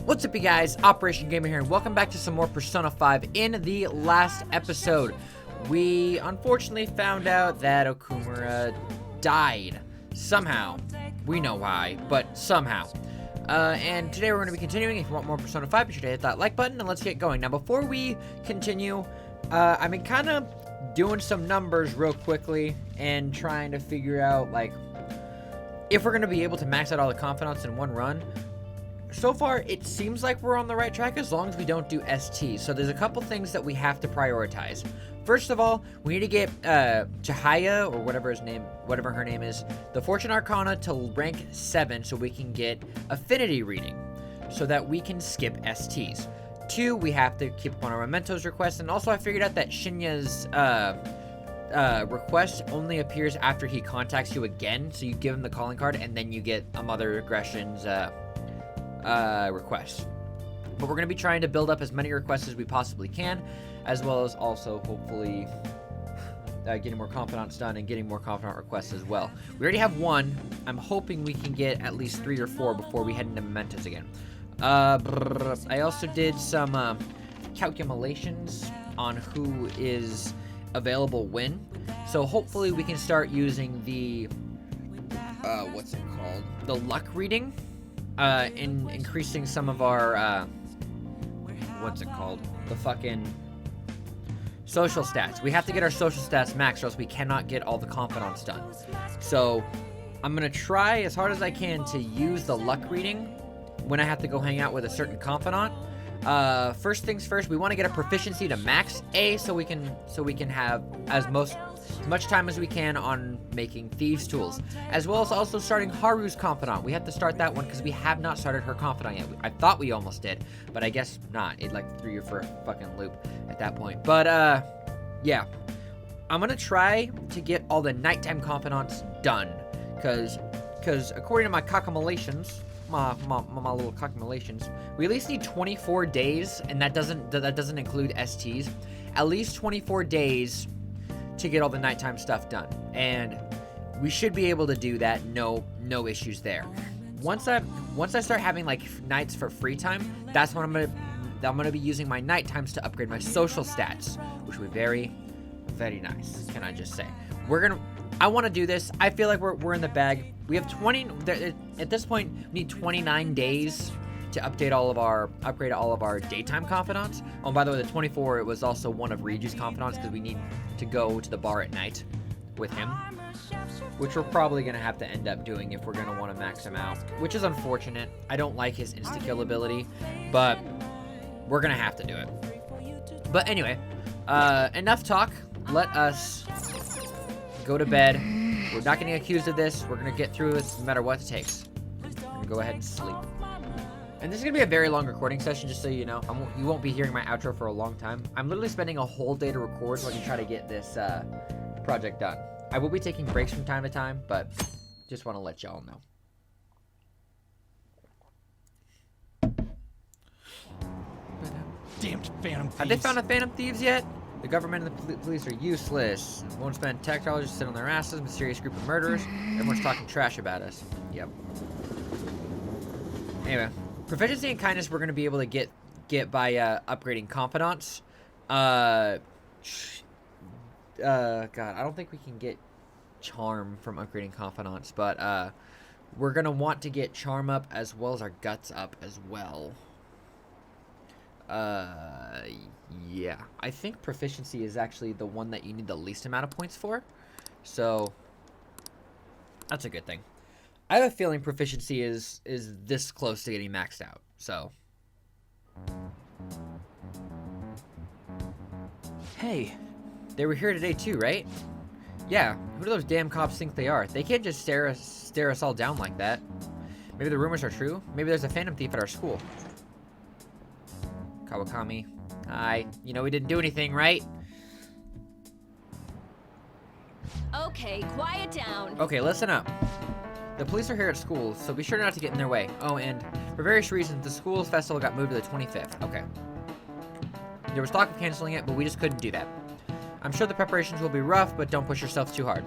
What's up, you guys? OperationGamer here, and welcome back to some more Persona 5. In the last episode, we unfortunately found out that Okumura died. Somehow. We know why, but somehow. And today we're going to be continuing. If you want more Persona 5, be sure to hit that like button, and let's get going. Now, before we continue, I've been kind of doing some numbers real quickly and trying to figure out, like, if we're going to be able to max out all the confidants in one run. So far, it seems like we're on the right track as long as we don't do ST. So there's a couple things that we have to prioritize. First of all, we need to get Chihaya, or whatever her name is, the Fortune Arcana to rank 7 so we can get Affinity reading, so that we can skip STs. 2, we have to keep up on our Mementos request, and also I figured out that Shinya's request only appears after he contacts you again, so you give him the calling card, and then you get a Mother Aggression's request. But we're going to be trying to build up as many requests as we possibly can, as well as also hopefully getting more confidants done and getting more confidant requests as well. We already have 1. I'm hoping we can get at least 3 or 4 before we head into Mementos again. I also did some calculations on who is available when, so hopefully we can start using the what's it called, the luck reading, in increasing some of our what's it called, the fucking social stats. We have to get our social stats maxed or else we cannot get all the confidants done. So I'm gonna try as hard as I can to use the luck reading when I have to go hang out with a certain confidant. First things first, we want to get a proficiency to max A so we can have as much time as we can on making thieves tools, as well as also starting Haru's confidant. We have to start that one because we have not started her confidant yet. I thought we almost did, but I guess not. It like threw you for a fucking loop at that point. But yeah, I'm gonna try to get all the nighttime confidants done, because according to my calculations, my little calculations, we at least need 24 days, and that doesn't include STs. At least 24 days to get all the nighttime stuff done, and we should be able to do that. No issues there. Once I start having like nights for free time, that's when I'm gonna be using my night times to upgrade my social stats, which would be very, very nice. Can I just say, I want to do this. I feel like we're in the bag. We have 20 at this point. We need 29 days to upgrade all of our daytime confidants. Oh, and by the way, the 24, it was also one of Ryuji's confidants because we need to go to the bar at night with him, which we're probably gonna have to end up doing if we're gonna want to max him out, which is unfortunate. I don't like his insta-kill ability, but we're gonna have to do it. But anyway, enough talk. Let us go to bed. We're not getting accused of this. We're gonna get through this no matter what it takes. We're gonna go ahead and sleep. And this is gonna be a very long recording session, just so you know. You won't be hearing my outro for a long time. I'm literally spending a whole day to record so I can try to get this project done. I will be taking breaks from time to time, but just want to let y'all know. Damned Phantom Thieves. Have they found the Phantom Thieves yet? The government and the police are useless. Won't spend tech dollars, just sit on their asses. Mysterious group of murderers. Everyone's talking trash about us. Yep. Anyway, proficiency and kindness we're going to be able to get by upgrading confidants. God, I don't think we can get charm from upgrading confidants, but we're going to want to get charm up as well as our guts up as well. Yeah, I think proficiency is actually the one that you need the least amount of points for, so that's a good thing. I have a feeling proficiency is this close to getting maxed out, so. Hey, they were here today too, right? Yeah, who do those damn cops think they are? They can't just stare us all down like that. Maybe the rumors are true. Maybe there's a phantom thief at our school. Kawakami. Hi. You know we didn't do anything, right? Okay, quiet down. Okay, listen up. The police are here at school, so be sure not to get in their way. Oh, and for various reasons, the school's festival got moved to the 25th. Okay. There was talk of canceling it, but we just couldn't do that. I'm sure the preparations will be rough, but don't push yourself too hard.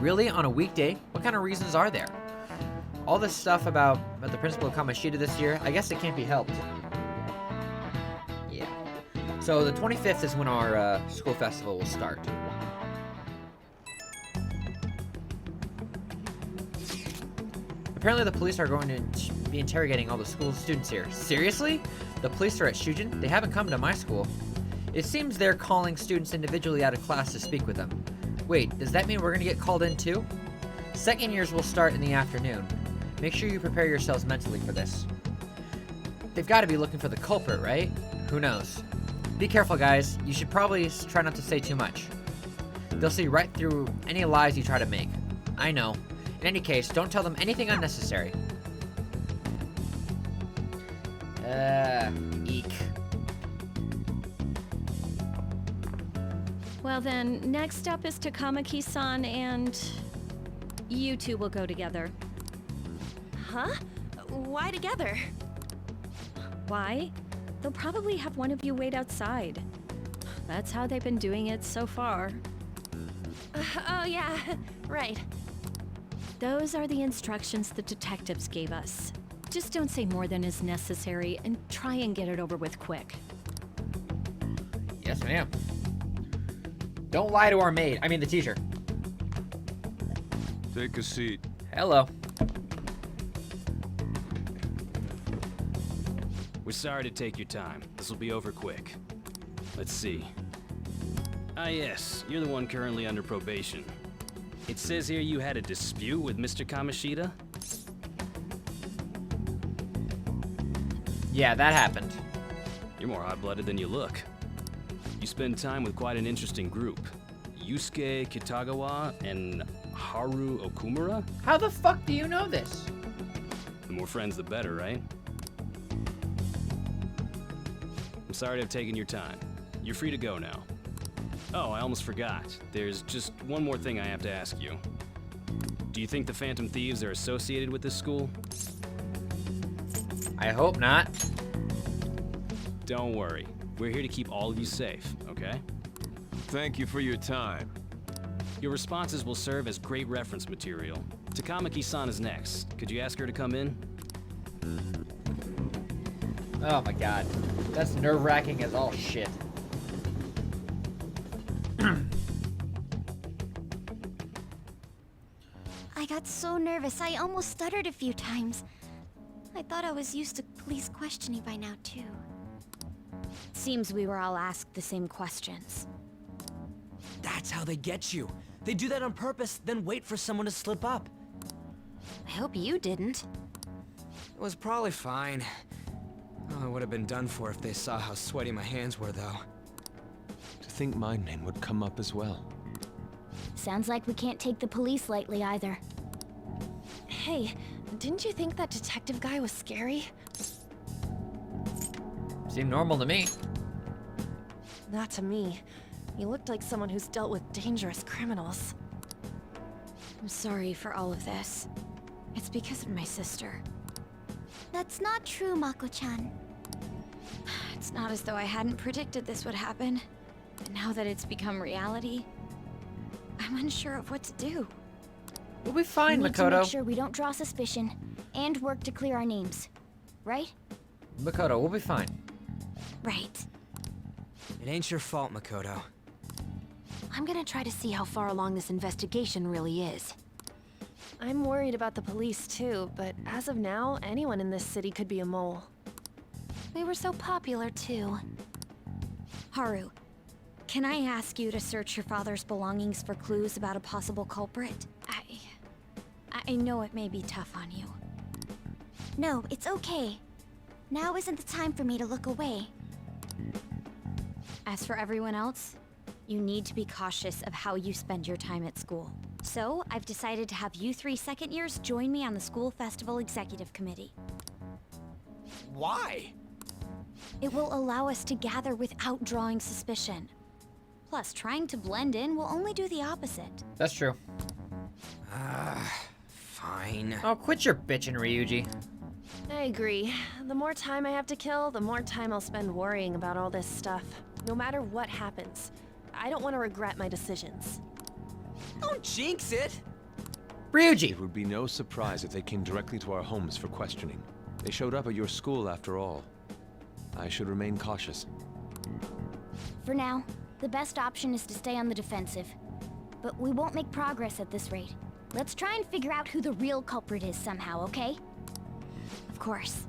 Really? On a weekday? What kind of reasons are there? All this stuff about the principal of Kamoshida this year, I guess it can't be helped. Yeah. So the 25th is when our school festival will start. Apparently the police are going to be interrogating all the school students here. Seriously? The police are at Shujin? They haven't come to my school. It seems they're calling students individually out of class to speak with them. Wait, does that mean we're gonna get called in too? Second years will start in the afternoon. Make sure you prepare yourselves mentally for this. They've got to be looking for the culprit, right? Who knows? Be careful, guys. You should probably try not to say too much. They'll see right through any lies you try to make. I know. In any case, don't tell them anything unnecessary. Eek. Well then, next up is Takamaki-san and... you two will go together. Huh? Why together? Why? They'll probably have one of you wait outside. That's how they've been doing it so far. Oh yeah, right. Those are the instructions the detectives gave us. Just don't say more than is necessary and try and get it over with quick. Yes, ma'am. Don't lie to our maid. I mean the teacher. Take a seat. Hello. We're sorry to take your time. This will be over quick. Let's see. Ah yes, you're the one currently under probation. It says here you had a dispute with Mr. Kamoshida? Yeah, that happened. You're more hot-blooded than you look. You spend time with quite an interesting group. Yusuke Kitagawa and Haru Okumura? How the fuck do you know this? The more friends, the better, right? I'm sorry to have taken your time. You're free to go now. Oh, I almost forgot. There's just one more thing I have to ask you. Do you think the Phantom Thieves are associated with this school? I hope not. Don't worry. We're here to keep all of you safe, okay? Thank you for your time. Your responses will serve as great reference material. Takamaki-san is next. Could you ask her to come in? Oh my god. That's nerve-wracking as all shit. I got so nervous, I almost stuttered a few times. I thought I was used to police questioning by now, too. Seems we were all asked the same questions. That's how they get you. They do that on purpose, then wait for someone to slip up. I hope you didn't. It was probably fine. Oh, I would have been done for if they saw how sweaty my hands were, though. To think my name would come up as well. Sounds like we can't take the police lightly either. Hey, didn't you think that detective guy was scary? Seemed normal to me. Not to me. He looked like someone who's dealt with dangerous criminals. I'm sorry for all of this. It's because of my sister. That's not true, Mako-chan. It's not as though I hadn't predicted this would happen. But now that it's become reality, I'm unsure of what to do. We'll be fine, We need to make Makoto. sure we don't draw suspicion, and work to clear our names. Right? Makoto, we'll be fine. Right. It ain't your fault, Makoto. I'm gonna try to see how far along this investigation really is. I'm worried about the police too, but as of now, anyone in this city could be a mole. We were so popular, too. Haru, can I ask you to search your father's belongings for clues about a possible culprit? I know it may be tough on you. No, it's okay. Now isn't the time for me to look away. As for everyone else, you need to be cautious of how you spend your time at school. So, I've decided to have you three second years join me on the school festival executive committee. Why? It will allow us to gather without drawing suspicion. Plus, trying to blend in will only do the opposite. That's true. Fine. Oh, quit your bitching, Ryuji. I agree. The more time I have to kill, the more time I'll spend worrying about all this stuff. No matter what happens. I don't want to regret my decisions. Don't jinx it! Ryuji! It would be no surprise if they came directly to our homes for questioning. They showed up at your school after all. I should remain cautious. For now, the best option is to stay on the defensive. But we won't make progress at this rate. Let's try and figure out who the real culprit is somehow, okay? Of course.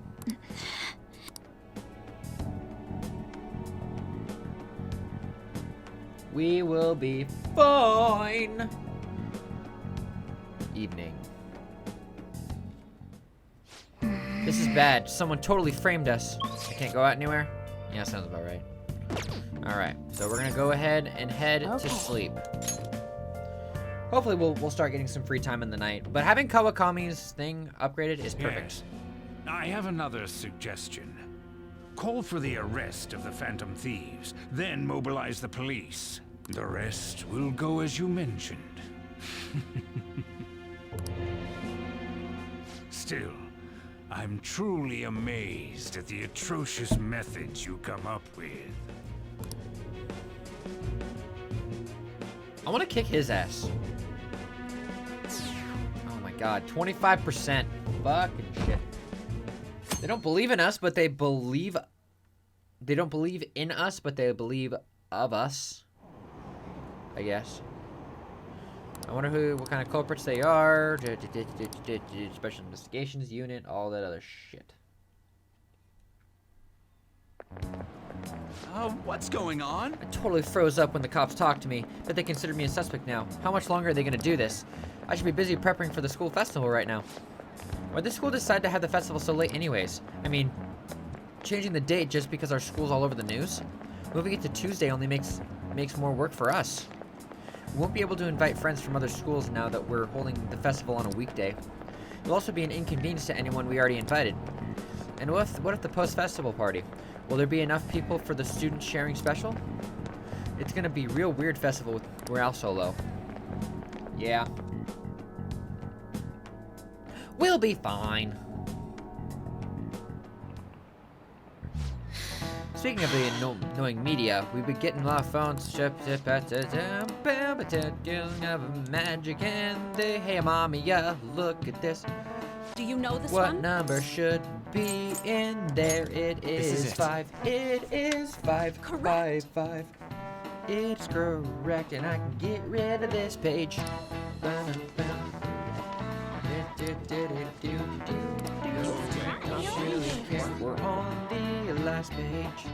We will be fine. Evening. This is bad. Someone totally framed us. I can't go out anywhere? Yeah, sounds about right. Alright, so we're gonna go ahead and head to sleep. Hopefully we'll start getting some free time in the night. But having Kawakami's thing upgraded is perfect. Yes. I have another suggestion. Call for the arrest of the Phantom Thieves, then mobilize the police. The rest will go as you mentioned. Still, I'm truly amazed at the atrocious methods you come up with. I want to kick his ass. Oh my god, 25%. Fucking shit. They don't believe in us, but they believe... They don't believe in us, but they believe of us. I guess. I wonder what kind of culprits they are. Special Investigations Unit, all that other shit. What's going on? I totally froze up when the cops talked to me, but they consider me a suspect now. How much longer are they gonna do this? I should be busy preparing for the school festival right now. Why'd the school decide to have the festival so late anyways? I mean, changing the date just because our school's all over the news? Moving it to Tuesday only makes more work for us. We won't be able to invite friends from other schools now that we're holding the festival on a weekday. It'll also be an inconvenience to anyone we already invited. And what if the post-festival party? Will there be enough people for the student sharing special? It's gonna be a real weird festival with morale so low. Yeah. We'll be fine. Speaking of the annoying media, we've been getting a lot of phones. Of magic and they, hey mommy, yeah, look at this. Do you know this What one? number should be in there? It is 5. It is 5. Correct. 5. It's correct, and I can get rid of this page. Don't really care. We're on the last page.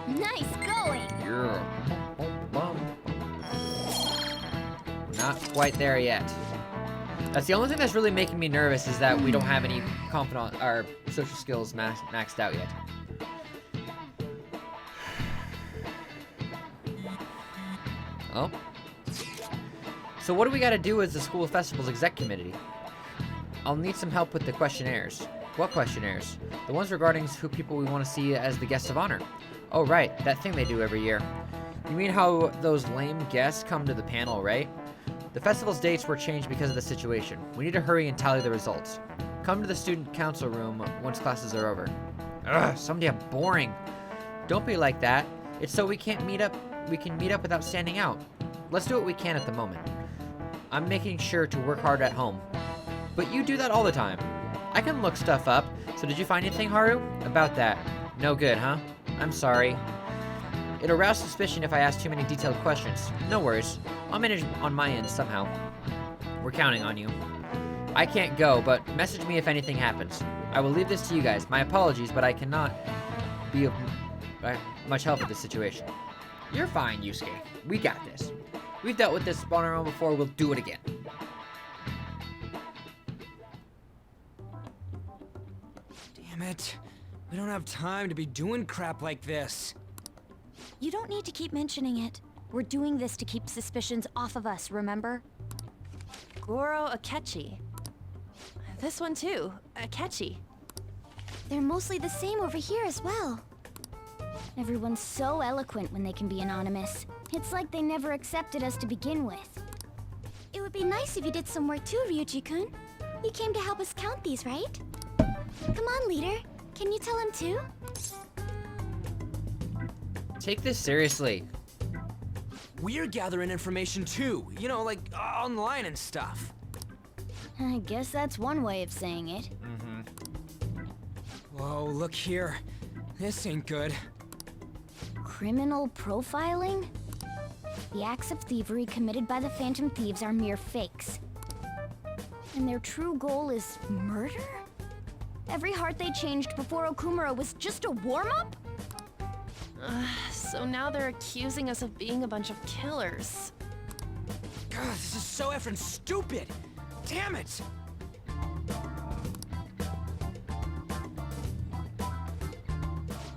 Nice going! Yeah. Not quite there yet. That's the only thing that's really making me nervous is that we don't have any confidant or social skills maxed out yet. Oh. So what do we got to do as the school festivals exec committee? I'll need some help with the questionnaires. What questionnaires? The ones regarding who people we want to see as the guests of honor. Oh right, that thing they do every year. You mean how those lame guests come to the panel, right? The festival's dates were changed because of the situation. We need to hurry and tally the results. Come to the student council room once classes are over. Ugh, some damn boring. Don't be like that. It's so we can meet up without standing out. Let's do what we can at the moment. I'm making sure to work hard at home. But you do that all the time. I can look stuff up. So did you find anything, Haru? About that? No good, huh? I'm sorry. It'll arouse suspicion if I ask too many detailed questions. No worries. I'll manage on my end somehow. We're counting on you. I can't go, but message me if anything happens. I will leave this to you guys. My apologies, but I cannot be of much help in this situation. You're fine, Yusuke. We got this. We've dealt with this on our own before. We'll do it again. Damn it. We don't have time to be doing crap like this. You don't need to keep mentioning it. We're doing this to keep suspicions off of us, remember? Goro Akechi. This one too, Akechi. They're mostly the same over here as well. Everyone's so eloquent when they can be anonymous. It's like they never accepted us to begin with. It would be nice if you did some work too, Ryuji-kun. You came to help us count these, right? Come on, leader. Can you tell him too? Take this seriously. We're gathering information too. You know, like online and stuff. I guess that's one way of saying it. Whoa, look here. This ain't good. Criminal profiling? The acts of thievery committed by the Phantom Thieves are mere fakes. And their true goal is murder? Every heart they changed before Okumura was just a warm-up? So now they're accusing us of being a bunch of killers. God, this is so effing stupid! Damn it!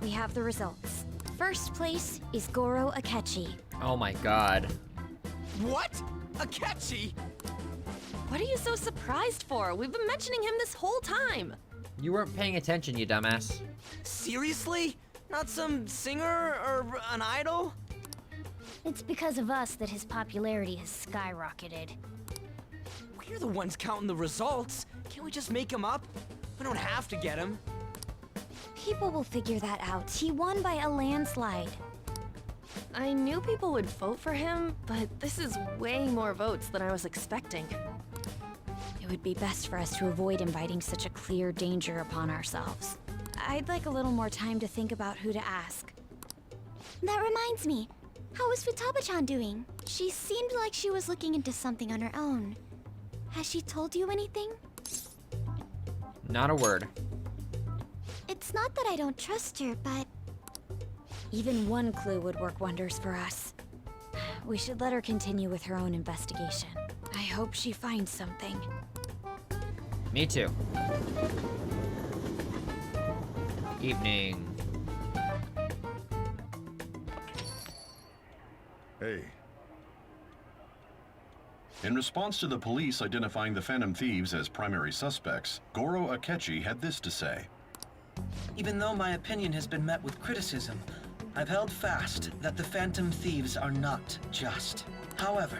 We have the results. First place is Goro Akechi. Oh my god. What? Akechi? What are you so surprised for? We've been mentioning him this whole time. You weren't paying attention, you dumbass. Seriously? Not some singer or an idol? It's because of us that his popularity has skyrocketed. We're the ones counting the results. Can't we just make him up? We don't have to get him. People will figure that out. He won by a landslide. I knew people would vote for him, but this is way more votes than I was expecting. It would be best for us to avoid inviting such a clear danger upon ourselves. I'd like a little more time to think about who to ask. That reminds me. How is Futaba-chan doing? She seemed like she was looking into something on her own. Has she told you anything? Not a word. It's not that I don't trust her, but... even one clue would work wonders for us. We should let her continue with her own investigation. I hope she finds something. Me too. Evening. Hey. In response to the police identifying the Phantom Thieves as primary suspects, Goro Akechi had this to say. Even though my opinion has been met with criticism, I've held fast that the Phantom Thieves are not just. However,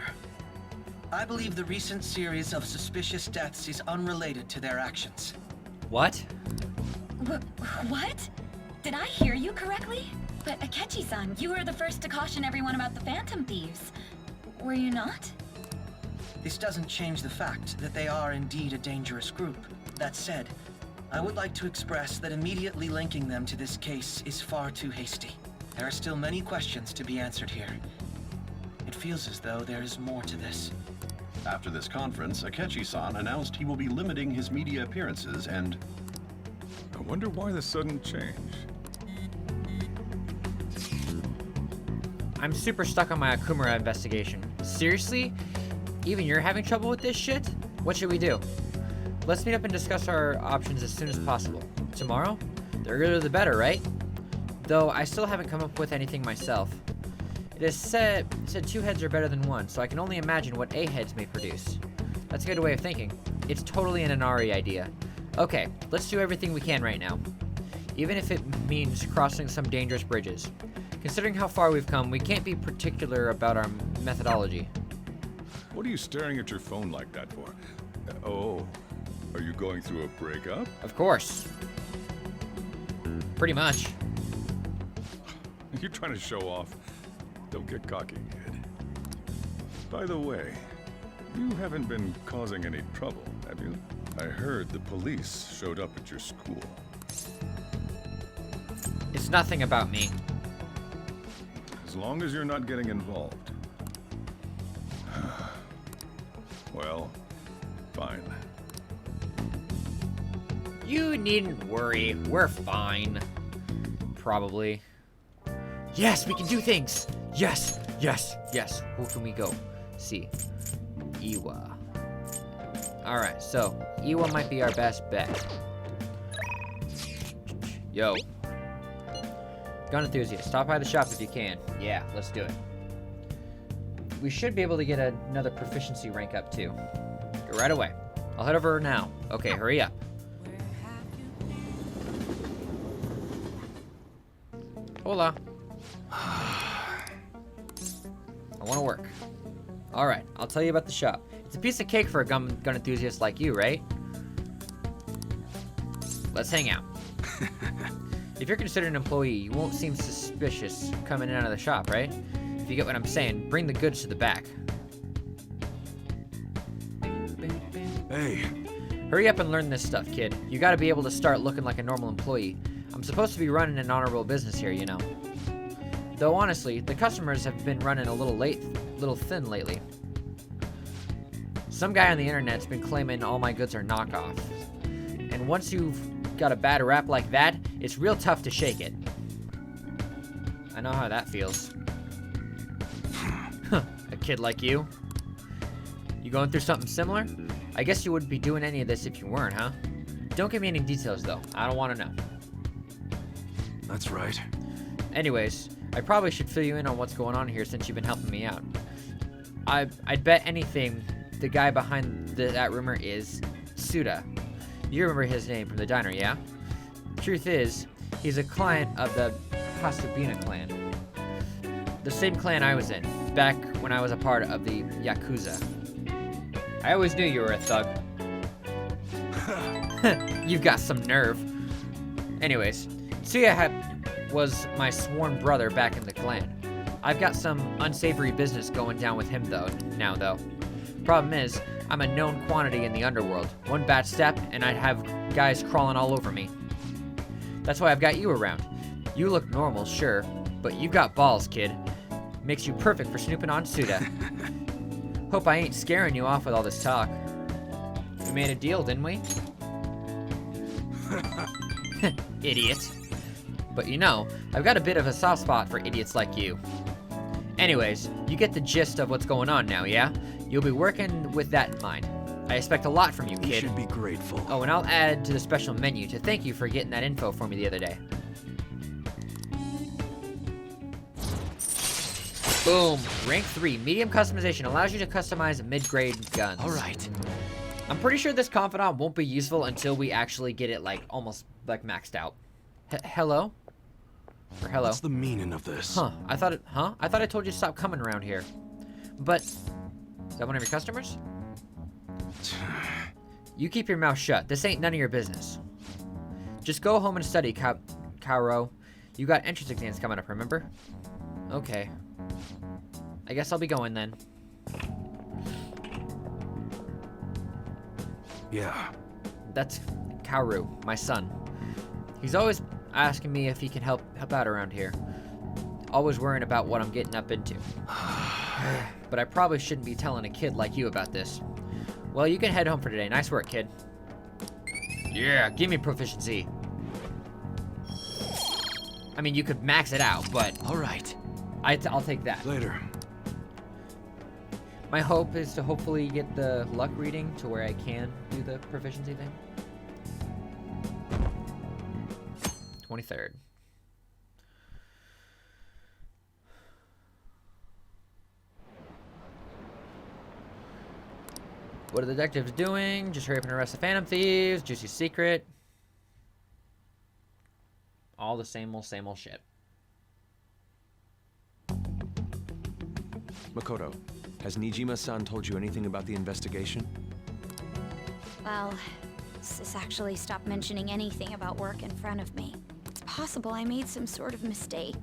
I believe the recent series of suspicious deaths is unrelated to their actions. What? What? Did I hear you correctly? But Akechi-san, you were the first to caution everyone about the Phantom Thieves. Were you not? This doesn't change the fact that they are indeed a dangerous group. That said, I would like to express that immediately linking them to this case is far too hasty. There are still many questions to be answered here. It feels as though there is more to this. After this conference, Akechi-san announced he will be limiting his media appearances and... I wonder why the sudden change. I'm super stuck on my Okumura investigation. Seriously? Even you're having trouble with this shit? What should we do? Let's meet up and discuss our options as soon as possible. Tomorrow? The earlier the better, right? Though I still haven't come up with anything myself. It is said 2 heads are better than 1, so I can only imagine what A heads may produce. That's a good way of thinking. It's totally an Inari idea. Okay, let's do everything we can right now. Even if it means crossing some dangerous bridges. Considering how far we've come, we can't be particular about our methodology. What are you staring at your phone like that for? Oh, are you going through a breakup? Of course. Pretty much. You're trying to show off. Don't get cocky, kid. By the way, you haven't been causing any trouble, have you? I heard the police showed up at your school. It's nothing about me. As long as you're not getting involved. Well, fine. You needn't worry. We're fine. Probably. Yes, we can do things! Yes, yes, yes. Who can we go? See. Iwa. Alright, so Iwa might be our best bet. Yo. Gun enthusiast, stop by the shop if you can. Yeah, let's do it. We should be able to get another proficiency rank up too. Go right away. I'll head over now. Okay, hurry up. Hola. I want to work. Alright, I'll tell you about the shop. It's a piece of cake for a gun enthusiast like you, right? Let's hang out. If you're considered an employee, you won't seem suspicious coming in and out of the shop, right? If you get what I'm saying, bring the goods to the back. Hey. Hurry up and learn this stuff, kid. You gotta be able to start looking like a normal employee. I'm supposed to be running an honorable business here, you know. Though honestly, the customers have been running a little thin lately. Some guy on the internet's been claiming all my goods are knockoff. And once you've got a bad rap like that, it's real tough to shake it. I know how that feels. A kid like you? You going through something similar? I guess you wouldn't be doing any of this if you weren't, huh? Don't give me any details, though. I don't want to know. That's right. Anyways, I probably should fill you in on what's going on here since you've been helping me out. I'd bet anything the guy behind that rumor is Suda. You remember his name from the diner, yeah? Truth is, he's a client of the Hasubina clan. The same clan I was in, back when I was a part of the Yakuza. I always knew you were a thug. You've got some nerve. Anyways, Tsuya was my sworn brother back in the clan. I've got some unsavory business going down with him though. Problem is, I'm a known quantity in the underworld. One bad step, and I'd have guys crawling all over me. That's why I've got you around. You look normal, sure, but you've got balls, kid. Makes you perfect for snooping on Suda. Hope I ain't scaring you off with all this talk. We made a deal, didn't we? Idiot. But you know, I've got a bit of a soft spot for idiots like you. Anyways, you get the gist of what's going on now, yeah? You'll be working with that in mind. I expect a lot from you, kid. You should be grateful. Oh, and I'll add to the special menu to thank you for getting that info for me the other day. Boom. Rank 3. Medium customization allows you to customize mid-grade guns. Alright. I'm pretty sure this confidant won't be useful until we actually get it, almost, maxed out. Hello? Or hello? What's the meaning of this? I thought I told you to stop coming around here. But, is that one of your customers? You keep your mouth shut. This ain't none of your business. Just go home and study, Kaoro. You got entrance exams coming up, remember? Okay. I guess I'll be going then. Yeah. That's Kaoru, my son. He's always asking me if he can help out around here. Always worrying about what I'm getting up into. But I probably shouldn't be telling a kid like you about this. Well, you can head home for today. Nice work, kid. Yeah, give me proficiency. I mean, you could max it out, but... Alright. I'll take that. Later. My hope is to hopefully get the luck reading to where I can do the proficiency thing. 23rd. What are the detectives doing? Just hurry up and arrest the Phantom Thieves. Juicy secret. All the same old shit. Makoto, has Nijima-san told you anything about the investigation? Well, Sis actually stopped mentioning anything about work in front of me. It's possible I made some sort of mistake.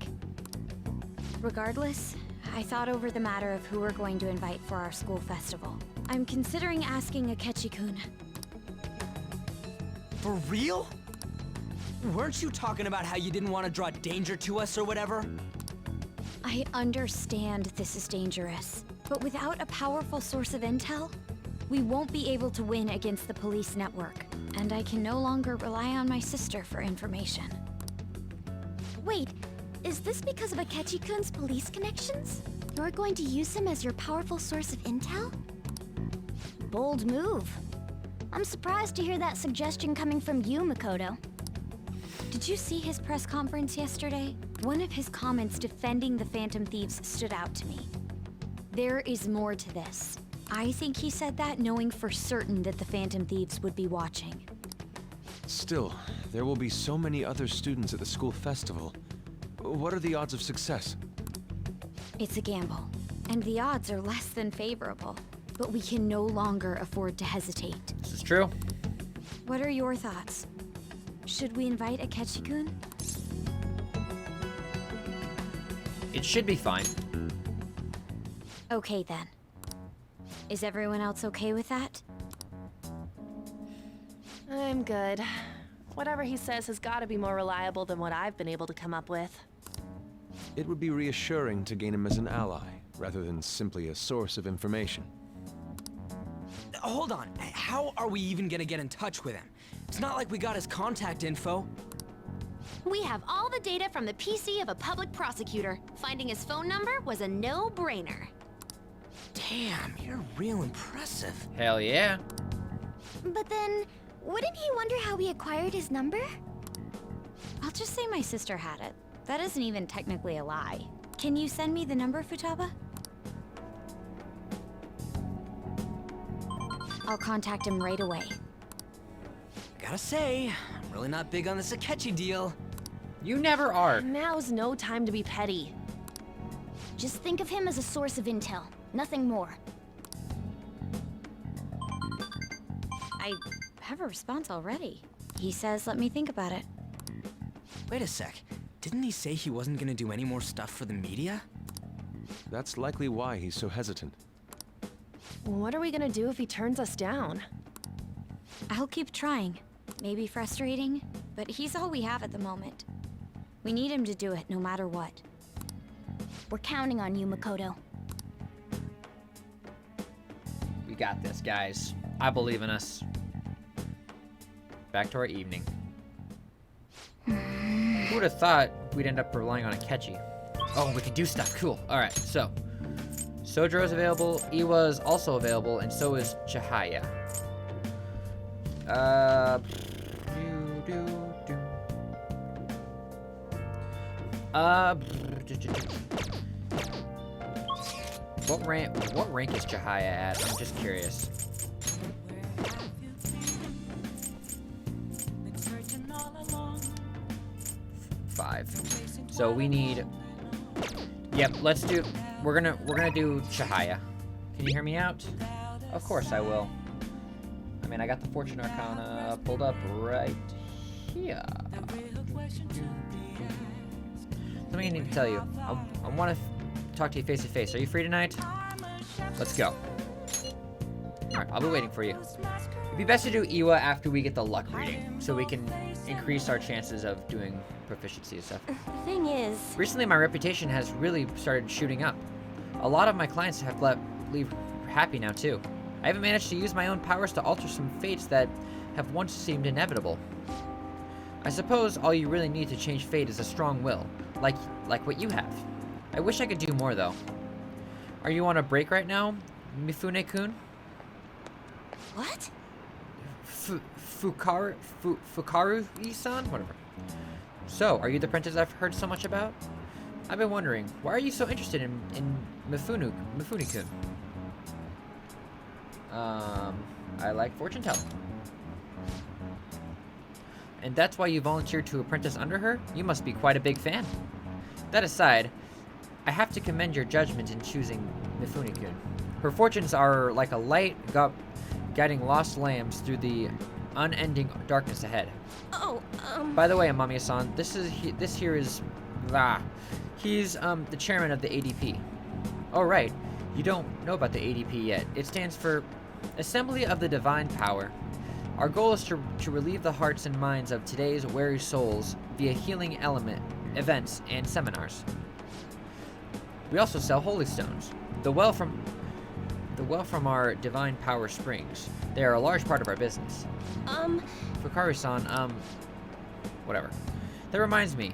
Regardless, I thought over the matter of who we're going to invite for our school festival. I'm considering asking Akechi-kun. For real? Weren't you talking about how you didn't want to draw danger to us or whatever? I understand this is dangerous, but without a powerful source of intel, we won't be able to win against the police network, and I can no longer rely on my sister for information. Wait, is this because of Akechi-kun's police connections? You're going to use him as your powerful source of intel? Bold move. I'm surprised to hear that suggestion coming from you, Makoto. Did you see his press conference yesterday? One of his comments defending the Phantom Thieves stood out to me. There is more to this. I think he said that knowing for certain that the Phantom Thieves would be watching. Still, there will be so many other students at the school festival. What are the odds of success? It's a gamble, and the odds are less than favorable. But we can no longer afford to hesitate. This is true. What are your thoughts? Should we invite Akechi-kun? It should be fine. Okay then. Is everyone else okay with that? I'm good. Whatever he says has got to be more reliable than what I've been able to come up with. It would be reassuring to gain him as an ally, rather than simply a source of information. Hold on. How are we even gonna get in touch with him? It's not like we got his contact info. We have all the data from the PC of a public prosecutor. Finding his phone number was a no-brainer. Damn, you're real impressive. Hell yeah. But then, wouldn't he wonder how we acquired his number? I'll just say my sister had it. That isn't even technically a lie. Can you send me the number, Futaba? I'll contact him right away. Gotta say, I'm really not big on this Akechi deal. You never are. Now's no time to be petty. Just think of him as a source of intel, nothing more. I have a response already. He says let me think about it. Wait a sec. Didn't he say he wasn't gonna do any more stuff for the media? That's likely why he's so hesitant. What are we gonna do if he turns us down? I'll keep trying. Maybe frustrating, but he's all we have at the moment. We need him to do it no matter what. We're counting on you, Makoto. We got this, guys. I believe in us. Back to our evening. Who would have thought we'd end up relying on Akechi? Oh, we can do stuff. Cool. Alright, so. Sojo's available, Iwa's also available, and so is Chihaya. What rank is Chihaya at? I'm just curious. Five. So we need. Yep, let's do. We're gonna do Chihaya. Can you hear me out? Of course I will. I mean, I got the Fortune Arcana pulled up right here. Something I need to tell you. I want to talk to you face to face. Are you free tonight? Let's go. Alright, I'll be waiting for you. It'd be best to do Iwa after we get the luck reading, so we can increase our chances of doing proficiency and stuff. The thing is... Recently, my reputation has really started shooting up. A lot of my clients have leave happy now, too. I even managed to use my own powers to alter some fates that have once seemed inevitable. I suppose all you really need to change fate is a strong will, like what you have. I wish I could do more, though. Are you on a break right now, Mifune-kun? What? Fukaru-san? Whatever. So, are you the princess I've heard so much about? I've been wondering, why are you so interested in Mifune-kun? I like fortune telling. And that's why you volunteered to apprentice under her? You must be quite a big fan. That aside, I have to commend your judgment in choosing Mifune-kun. Her fortunes are like a light guiding lost lambs through the unending darkness ahead. Oh, By the way, Amamiya-san, he's the chairman of the ADP. Oh, right. You don't know about the ADP yet. It stands for Assembly of the Divine Power. Our goal is to relieve the hearts and minds of today's weary souls via healing events, and seminars. We also sell holy stones. The well from our divine power springs. They are a large part of our business. Fukaru-san, whatever. That reminds me.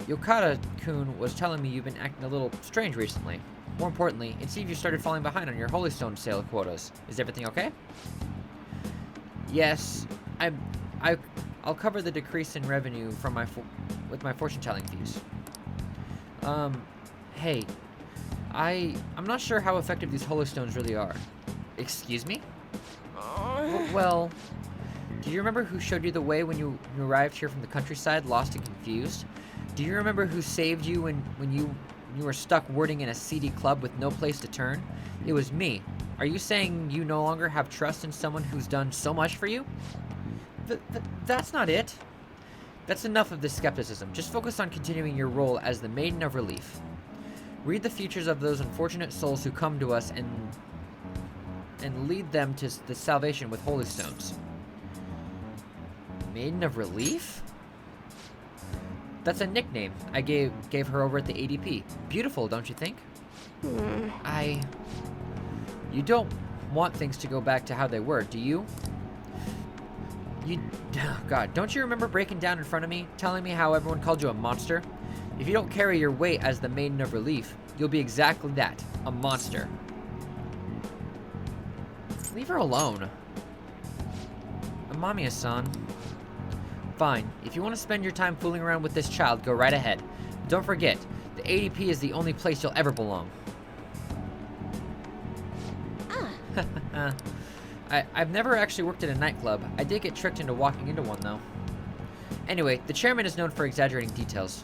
Yokata-kun was telling me you've been acting a little strange recently. More importantly, it seems you started falling behind on your holy stone sale quotas. Is everything okay? Yes, I'll cover the decrease in revenue from with my fortune-telling fees. Hey, I'm not sure how effective these holy stones really are. Excuse me? Well, do you remember who showed you the way when you arrived here from the countryside, lost and confused? Do you remember who saved you when you were stuck wording in a seedy club with no place to turn? It was me. Are you saying you no longer have trust in someone who's done so much for you? That's not it. That's enough of this skepticism. Just focus on continuing your role as the Maiden of Relief. Read the futures of those unfortunate souls who come to us and lead them to the salvation with holy stones. Maiden of Relief? That's a nickname I gave her over at the ADP. Beautiful, don't you think? You don't want things to go back to how they were, do you? Oh God, don't you remember breaking down in front of me, telling me how everyone called you a monster? If you don't carry your weight as the Maiden of Relief, you'll be exactly that, a monster. Leave her alone. Amamiya-san. Fine, if you want to spend your time fooling around with this child, go right ahead. But don't forget, the ADP is the only place you'll ever belong. I've never actually worked at a nightclub. I did get tricked into walking into one, though. Anyway, the chairman is known for exaggerating details.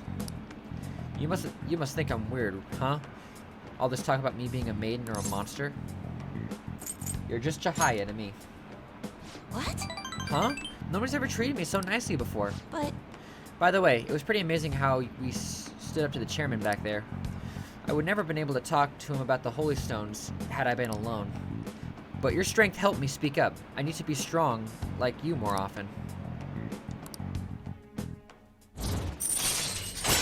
You must think I'm weird, huh? All this talk about me being a maiden or a monster? You're just Chihaya to me. What? Huh? Nobody's ever treated me so nicely before. But... By the way, it was pretty amazing how we stood up to the chairman back there. I would never have been able to talk to him about the holy stones had I been alone. But your strength helped me speak up. I need to be strong like you more often.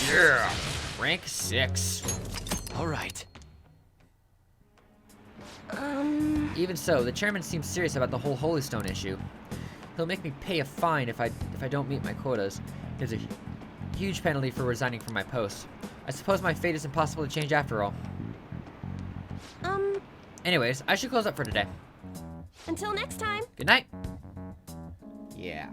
Yeah! Rank 6. Alright. Even so, the chairman seems serious about the whole holy stone issue. He'll make me pay a fine if I don't meet my quotas. There's a huge penalty for resigning from my post. I suppose my fate is impossible to change after all. Anyways, I should close up for today. Until next time. Good night. Yeah.